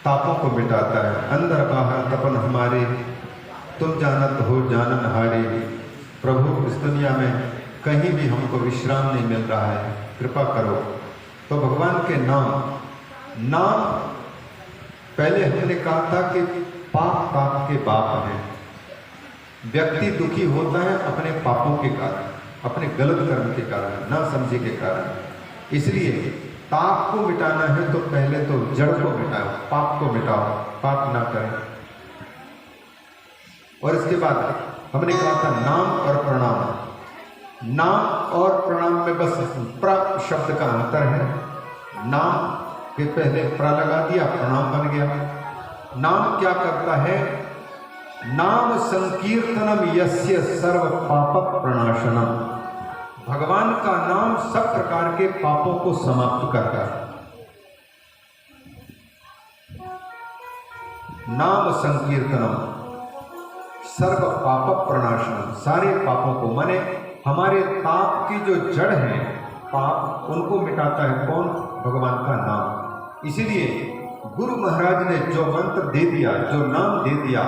तापों को मिटाता है। अंदर बाहर तपन हमारे, तुम जानत हो जानन हारे। प्रभु इस दुनिया में कहीं भी हमको विश्राम नहीं मिल रहा है, कृपा करो। तो भगवान के नाम पहले हमने कहा था कि पाप के बाप हैं। व्यक्ति दुखी होता है अपने पापों के कारण, अपने गलत कर्म के कारण, ना समझे के कारण। इसलिए ताप को मिटाना है तो पहले तो जड़ को मिटाओ, पाप को मिटाओ, पाप ना करें। और इसके बाद हमने कहा था नाम और प्रणाम। नाम और प्रणाम में बस प्र शब्द का अंतर है। नाम के पहले प्र लगा दिया, प्रणाम बन गया। नाम क्या करता है? नाम संकीर्तनम यस्य सर्व पाप प्रणाशनम। भगवान का नाम सब प्रकार के पापों को समाप्त करता है। नाम संकीर्तनम सर्व पाप प्रणाशनम, सारे पापों को, माने हमारे ताप की जो जड़ है पाप, उनको मिटाता है कौन? भगवान का नाम। इसीलिए गुरु महाराज ने जो मंत्र दे दिया, जो नाम दे दिया,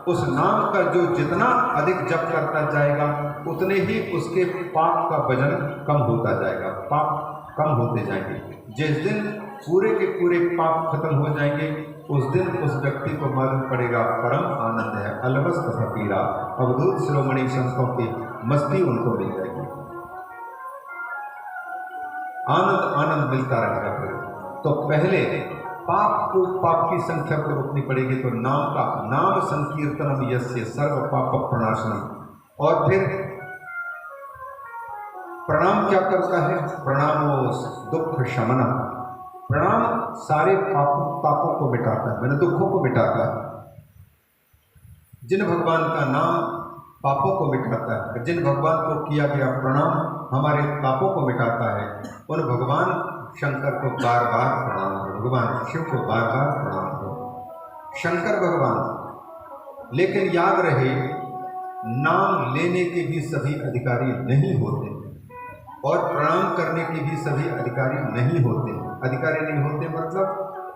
उस नाम का जो जितना अधिक जप करता जाएगा उतने ही उसके पाप का वजन कम होता जाएगा, पाप कम होते जाएंगे। जिस दिन पूरे के पूरे पाप खत्म हो जाएंगे उस दिन उस व्यक्ति को मालूम पड़ेगा परम आनंद है, अलमस्त फकीरा, अवधूत शिरोमणि संतों की मस्ती उनको मिल जाएगी, आनंद मिलता रहेगा। फिर तो पहले पाप की संख्या को रोकनी पड़ेगी। तो नाम संकीर्तनम यस्य सर्व पाप प्रणाशनम। और फिर प्रणाम क्या करता है? प्रणामो दुख शमनम। प्रणाम सारे पापों को मिटाता है, मैंने दुखों को मिटाता है। जिन भगवान का नाम पापों को मिटाता है, जिन भगवान को किया गया प्रणाम हमारे पापों को मिटाता है, उन भगवान शंकर को बार बार प्रणाम हो, भगवान शिव को बार बार प्रणाम हो, शंकर भगवान। लेकिन याद रहे, नाम लेने के भी सभी अधिकारी नहीं होते और प्रणाम करने के भी सभी अधिकारी नहीं होते। अधिकारी नहीं होते मतलब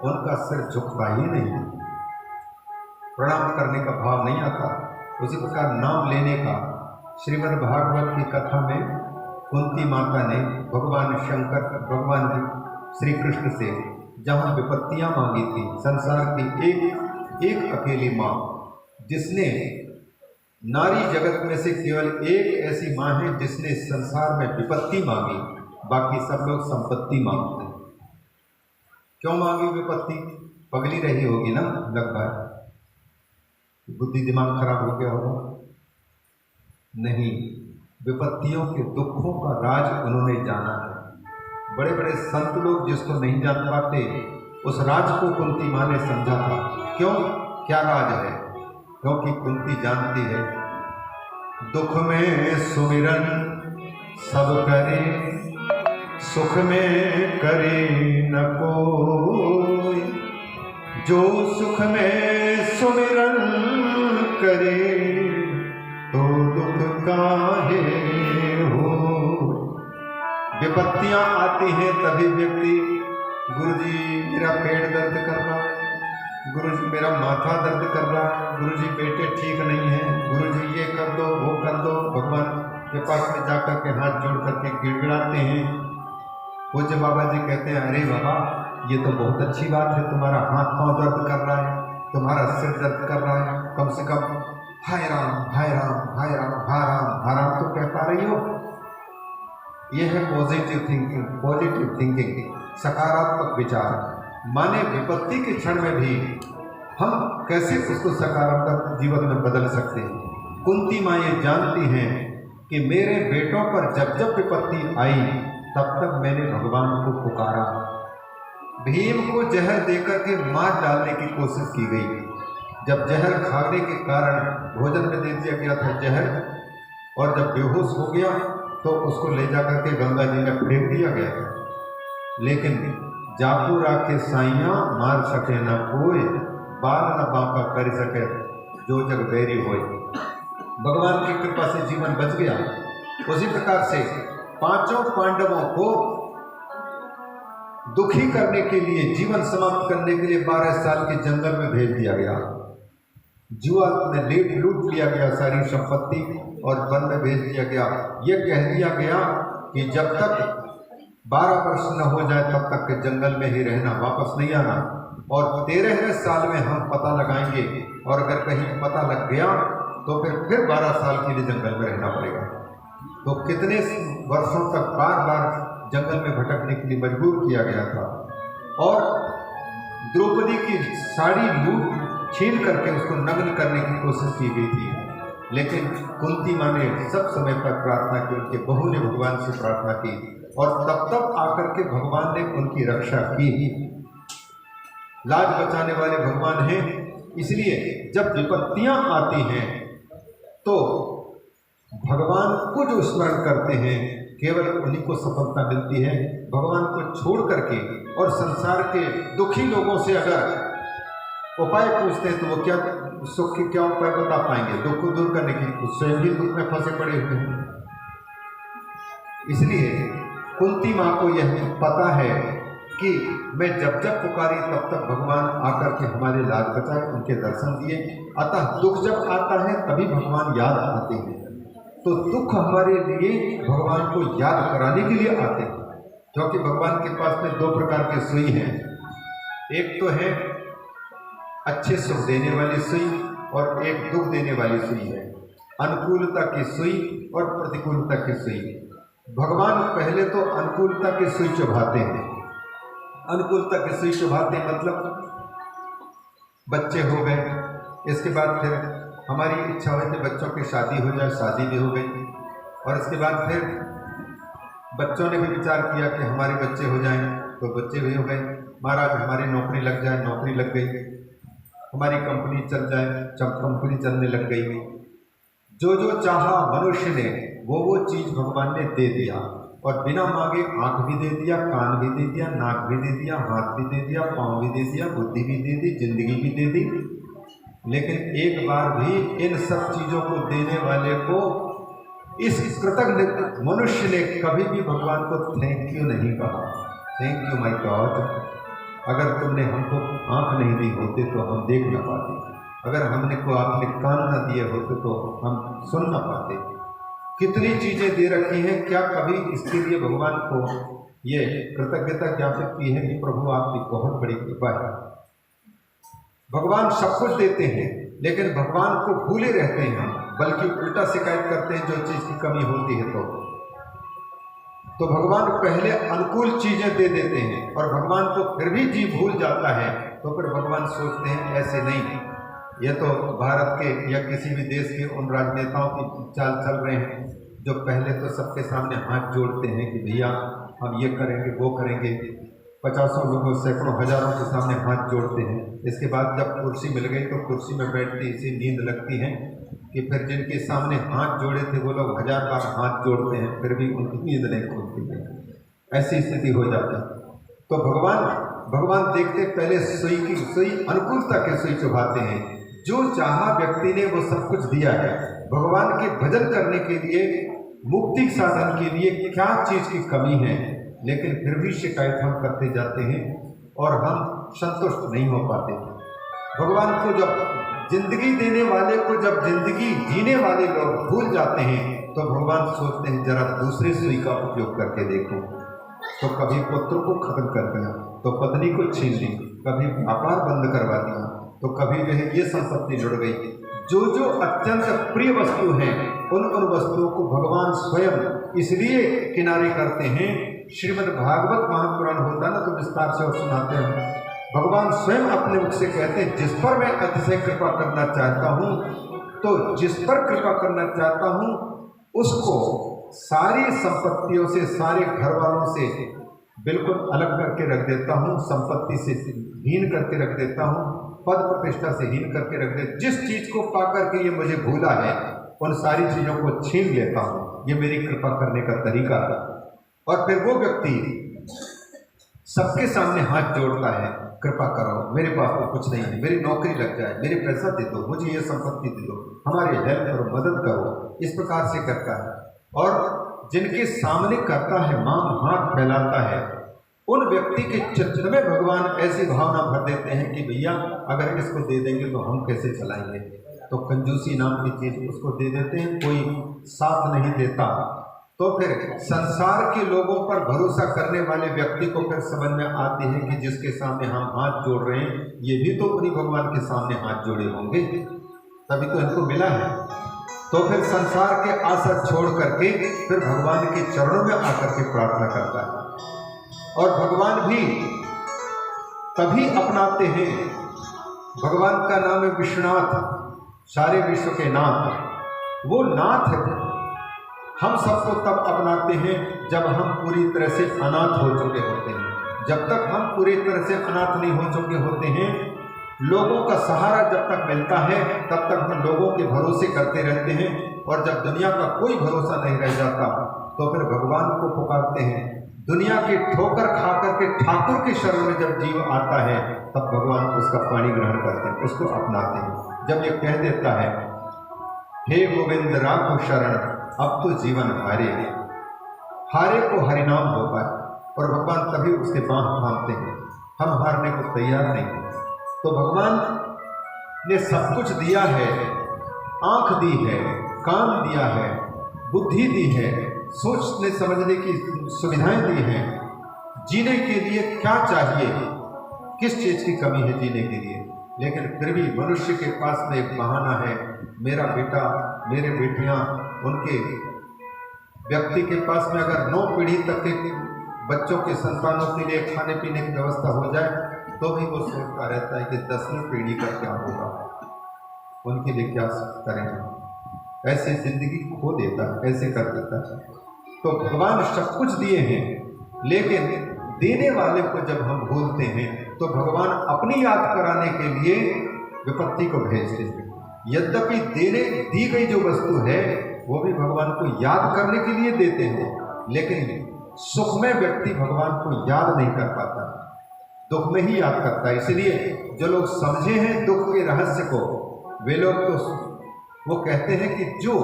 उनका सिर झुकता ही नहीं, प्रणाम करने का भाव नहीं आता। उसी प्रकार नाम लेने का, श्रीमद् भागवत की कथा में कुंती माता ने भगवान शंकर, भगवान श्री कृष्ण से जहाँ विपत्तियाँ मांगी थी, संसार की एक अकेली माँ, जिसने नारी जगत में से केवल एक ऐसी माँ है जिसने संसार में विपत्ति मांगी, बाकी सब लोग संपत्ति मांगते हैं। क्यों मांगी विपत्ति? पगली रही होगी ना लगभग, बुद्धि दिमाग खराब हो गया होगा। नहीं, विपत्तियों के दुखों का राज उन्होंने जाना है। बड़े बड़े संत लोग जिसको नहीं जान पाते, उस राज को कुंती माँ ने समझा था। क्यों? क्या राज है? क्योंकि कुंती जानती है दुख में सुमिरन सब करे, सुख में करे न कोई। जो सुख में सुमिरन करे तो दुख काहे हो। विपत्तियां आती हैं तभी व्यक्ति, गुरुजी मेरा पेट दर्द कर रहा है, गुरुजी मेरा माथा दर्द कर रहा है, गुरुजी पेटे ठीक नहीं है, गुरुजी ये कर दो वो कर दो, भगवान के पास में जाकर के हाथ जोड़ करके गिड़गिड़ाते हैं। पूज्य बाबा जी कहते हैं, अरे बाबा ये तो बहुत अच्छी बात है, तुम्हारा हाथ पांव दर्द कर रहा है, तुम्हारा सिर दर्द कर रहा है, कम से कम हाय राम हाय राम हाय राम हा राम हा राम तो कह पा रही हो। यह है पॉजिटिव थिंकिंग, सकारात्मक विचार। माने विपत्ति के क्षण में भी हम कैसे उसको सकारात्मक जीवन में बदल सकते हैं। कुंती माँ ये जानती हैं कि मेरे बेटों पर जब जब विपत्ति आई तब तक मैंने भगवान को पुकारा। भीम को जहर देकर के मार डालने की कोशिश की गई। जब जहर खाने के कारण भोजन में दे दिया गया था जहर, और जब बेहोश हो गया तो उसको ले जाकर के गंगा जी में फेंक दिया गया। लेकिन जापू राखे साइया मार सके न कोई, बाल न बांका कर सके जो जग बैरी होए। भगवान की कृपा से जीवन बच गया। उसी प्रकार से पांचों पांडवों को दुखी करने के लिए, जीवन समाप्त करने के लिए 12 साल के जंगल में भेज दिया गया। जुआ में लूट लिया गया सारी संपत्ति और वन में भेज दिया गया। ये कह दिया गया कि जब तक 12 वर्ष न हो जाए तब तक के जंगल में ही रहना, वापस नहीं आना, और 13वें साल में हम पता लगाएंगे, और अगर कहीं पता लग गया तो फिर 12 साल के लिए जंगल में रहना पड़ेगा। तो कितने वर्षों तक बार बार जंगल में भटकने के लिए मजबूर किया गया था। और द्रौपदी की साड़ी लूट छीन करके उसको नग्न करने की कोशिश की गई थी। लेकिन कुंती माँ ने सब समय तक प्रार्थना की, उनके बहू ने भगवान से प्रार्थना की, और तब आकर के भगवान ने उनकी रक्षा की। लाज बचाने वाले भगवान हैं, इसलिए जब विपत्तियां आती हैं तो भगवान को जो स्मरण करते हैं केवल उन्हीं को सफलता मिलती है। भगवान को छोड़ करके और संसार के दुखी लोगों से अगर उपाय पूछते हैं तो वो क्या सुख के क्या उपाय बता पाएंगे? दुख को दूर करने की, स्वयं भी दुख में फंसे पड़े हुए हैं। इसलिए कुंती माँ को यह पता है कि मैं जब जब पुकारी तब तक भगवान आकर के हमारे लाज बचाए, उनके दर्शन दिए। अतः दुख जब आता है तभी भगवान याद आते हैं। तो दुख हमारे लिए भगवान को याद कराने के लिए आते हैं, क्योंकि भगवान के पास में 2 प्रकार के सुई हैं। एक तो है अच्छे सुख देने वाली सुई, और एक दुख देने वाली सुई है। अनुकूलता की सुई और प्रतिकूलता की सुई। भगवान पहले तो अनुकूलता की सुई चुभाते हैं। अनुकूलता की सुई चुभाते मतलब बच्चे हो गए, इसके बाद फिर हमारी इच्छा हुई कि बच्चों की शादी हो जाए, शादी भी हो गई, और इसके बाद फिर बच्चों ने भी विचार किया कि हमारे बच्चे हो जाएं, तो बच्चे भी हो गए। महाराज हमारी नौकरी लग जाए, नौकरी लग गई। हमारी कंपनी चल जाए, जब कंपनी चलने लग गई। जो जो चाहा मनुष्य ने वो चीज़ भगवान ने दे दिया, और बिना मांगे आँख भी दे दिया, कान भी दे दिया, नाक भी दे दिया, हाथ भी दे दिया, पाँव भी दे दिया, बुद्धि भी दे दी, जिंदगी भी दे दी। लेकिन एक बार भी इन सब चीज़ों को देने वाले को, इस कृतज्ञ मनुष्य ने कभी भी भगवान को थैंक यू नहीं कहा। थैंक यू माय गॉड, अगर तुमने हमको आँख नहीं दी होते तो हम देख न पाते, अगर हमने को आपने कान न दिए होते तो हम सुन न पाते। कितनी चीज़ें दे रखी हैं, क्या कभी इसके लिए भगवान को ये कृतज्ञता ज्ञापित की है कि प्रभु आपकी बहुत बड़ी कृपा है। भगवान सब कुछ देते हैं, लेकिन भगवान को भूले रहते हैं हम, बल्कि उल्टा शिकायत करते हैं जो चीज़ की कमी होती है। तो भगवान पहले अनुकूल चीज़ें दे देते हैं, और भगवान को फिर भी जी भूल जाता है, तो फिर भगवान सोचते हैं ऐसे नहीं, ये तो भारत के या किसी भी देश के उन राजनेताओं की चाल चल रहे हैं जो पहले तो सबके सामने हाथ जोड़ते हैं कि भैया हम ये करेंगे वो करेंगे, 50 लोगों सैकड़ों हजारों के सामने हाथ जोड़ते हैं। इसके बाद जब कुर्सी मिल गई तो कुर्सी में बैठते इसी नींद लगती है कि फिर जिनके सामने हाथ जोड़े थे वो लोग 1000 बार हाथ जोड़ते हैं, फिर भी उनकी नींद नहीं खुलती है। ऐसी स्थिति हो जाती है। तो भगवान देखते पहले सुई अनुकूलता के सुई चुभाते हैं। जो चाहा व्यक्ति ने वो सब कुछ दिया है। भगवान के भजन करने के लिए, मुक्ति साधन के लिए क्या चीज़ की कमी है, लेकिन फिर भी शिकायत हम करते जाते हैं और हम संतुष्ट नहीं हो पाते। भगवान को जब जिंदगी देने वाले को जब जिंदगी जीने वाले लोग भूल जाते हैं तो भगवान सोचते हैं जरा दूसरे सुई का उपयोग करके देखो। तो कभी पुत्र को खत्म कर दिया, तो पत्नी को छीन ली, कभी व्यापार बंद करवा दिया, तो कभी जो है ये संपत्ति जुड़ गई। जो जो अत्यंत प्रिय वस्तु हैं उन वस्तुओं को भगवान स्वयं इसलिए किनारे करते हैं। श्रीमद् भागवत महापुराण होता ना तो विस्तार से और सुनाते हैं। भगवान स्वयं अपने मुख से कहते हैं जिस पर मैं अतिशय कृपा करना चाहता हूँ, तो जिस पर कृपा करना चाहता हूँ उसको सारी संपत्तियों से, सारे घर वालों से बिल्कुल अलग करके रख देता हूँ, संपत्ति से हीन करके रख देता हूँ, पद प्रतिष्ठा से हीन करके रख देता। जिस चीज को पाकर के ये मुझे भूला है उन सारी चीजों को छीन लेता हूँ। ये मेरी कृपा करने का तरीका है। और फिर वो व्यक्ति सबके सामने हाथ जोड़ता है, कृपा करो, मेरे पास तो कुछ नहीं है, मेरी नौकरी लग जाए, मेरे पैसा दे दो, मुझे ये संपत्ति दे दो, हमारी हेल्प करो, मदद करो, इस प्रकार से करता है। और जिनके सामने करता है, मांग हाथ फैलाता है, उन व्यक्ति के चित्त में भगवान ऐसी भावना भर देते हैं कि भैया अगर इसको दे देंगे तो हम कैसे चलाएंगे, तो कंजूसी नाम की चीज उसको दे देते हैं, कोई साथ नहीं देता। तो फिर संसार के लोगों पर भरोसा करने वाले व्यक्ति को फिर समझ में आती है कि जिसके सामने हम हाथ जोड़ रहे हैं ये भी तो उन्हीं भगवान के सामने हाथ जोड़े होंगे, तभी तो इनको मिला है। तो फिर संसार के आशा छोड़ करके फिर भगवान के चरणों में आकर के प्रार्थना करता है। और भगवान भी तभी अपनाते हैं। भगवान का नाम है विश्वनाथ, सारे विश्व के नाथ। वो नाथ हम सबको तब अपनाते हैं जब हम पूरी तरह से अनाथ हो चुके होते हैं। जब तक हम पूरी तरह से अनाथ नहीं हो चुके होते हैं, लोगों का सहारा जब तक मिलता है तब तक हम लोगों के भरोसे करते रहते हैं। और जब दुनिया का कोई भरोसा नहीं रह जाता तो फिर भगवान को पुकारते हैं। दुनिया की ठोकर खा करके ठाकुर के शरण में जब जीव आता है तब भगवान उसका पानी ग्रहण करते हैं, उसको अपनाते हैं। जब ये कह देता है हे गोविंद राखो शरण, अब तो जीवन हारे, हारे को हरिनाम होता है। और भगवान तभी उसके बाँह थामते हैं। हम हारने को तैयार नहीं हैं। तो भगवान ने सब कुछ दिया है, आंख दी है, कान दिया है, बुद्धि दी है, सोचने समझने की सुविधाएं दी हैं। जीने के लिए क्या चाहिए, किस चीज की कमी है जीने के लिए, लेकिन फिर भी मनुष्य के पास में एक बहाना है। मेरा बेटा, मेरे बेटियां, उनके व्यक्ति के पास में अगर 9 पीढ़ी तक के बच्चों के संतानों के लिए खाने पीने की व्यवस्था हो जाए तो भी वो सोचता रहता है कि 10वीं पीढ़ी का क्या होगा, उनके लिए क्या करेंगे। ऐसे जिंदगी खो देता है, ऐसे कर देता है। तो भगवान सब कुछ दिए हैं, लेकिन देने वाले को जब हम भूलते हैं तो भगवान अपनी याद कराने के लिए विपत्ति को भेजते हैं। यद्यपि देने दी गई जो वस्तु है वो भी भगवान को याद करने के लिए देते हैं, लेकिन सुख में व्यक्ति भगवान को याद नहीं कर पाता, दुख में ही याद करता है। इसलिए जो लोग समझे हैं दुख के रहस्य को, वे लोग तो वो कहते हैं कि जो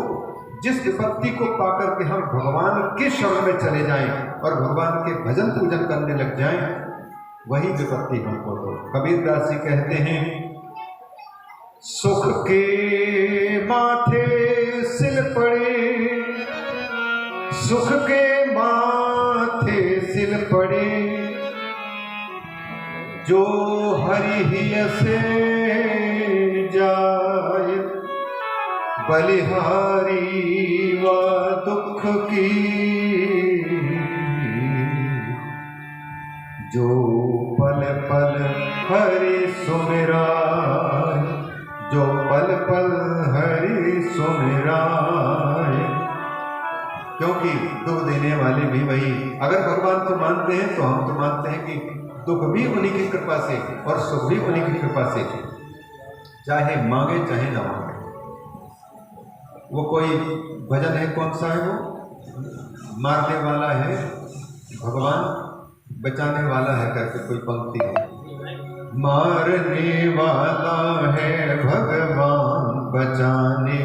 जिस विपत्ति को पाकर के हम भगवान के शरण में चले जाएं और भगवान के भजन पूजन करने लग जाएं, वही विपत्ति हमको दो। कबीरदास जी कहते हैं सुख के माथे सिल पड़े, सुख के माथे सिल पड़े, जो हरि से जाए, बलिहारी व दुख की, जो पल पल हरि सुमिराए, जो पल पल हरि सुमिराए। क्योंकि दुख देने वाले भी वही। अगर भगवान को मानते हैं तो हम तो मानते हैं कि दुख भी उन्हीं की कृपा से और सुख भी उन्हीं की कृपा से, चाहे मांगे चाहे ना मांगे। वो कोई भजन है, कौन सा है वो, मारने वाला है भगवान, बचाने वाला है करके कोई पंक्ति है। मारने वाला है भगवान, बचाने